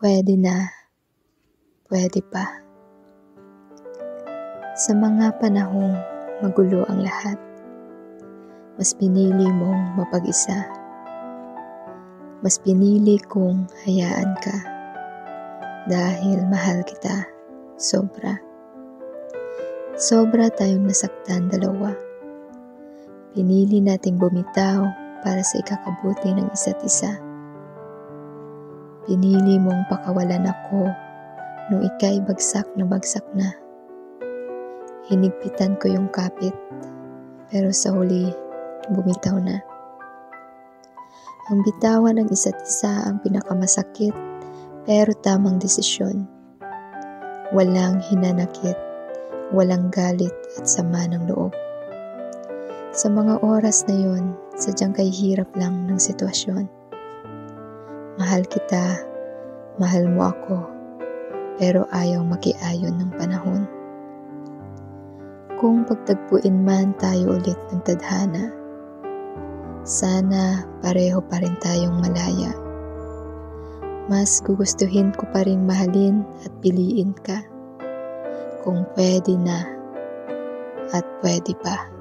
Pwede na, pwede pa. Sa mga panahong magulo ang lahat, mas pinili mong mapag-isa. Mas pinili kong hayaan ka dahil mahal kita sobra. Sobra tayong nasaktan dalawa. Pinili nating bumitaw para sa ikakabuti ng isa't isa. Pinili mong pakawalan ako nung ika'y bagsak na. Hinigpitan ko yung kapit, pero sa huli, bumitaw na. Ang bitawan ng isa't isa ang pinakamasakit, pero tamang desisyon. Walang hinanakit, walang galit at sama ng loob. Sa mga oras na yon, sadyang kahihirap lang ng sitwasyon. Mahal kita, mahal mo ako, pero ayaw makiayon ng panahon. Kung pagtagpuin man tayo ulit ng tadhana, sana pareho pa rin tayong malaya. Mas gugustuhin ko pa rin mahalin at piliin ka, kung pwede na at pwede pa.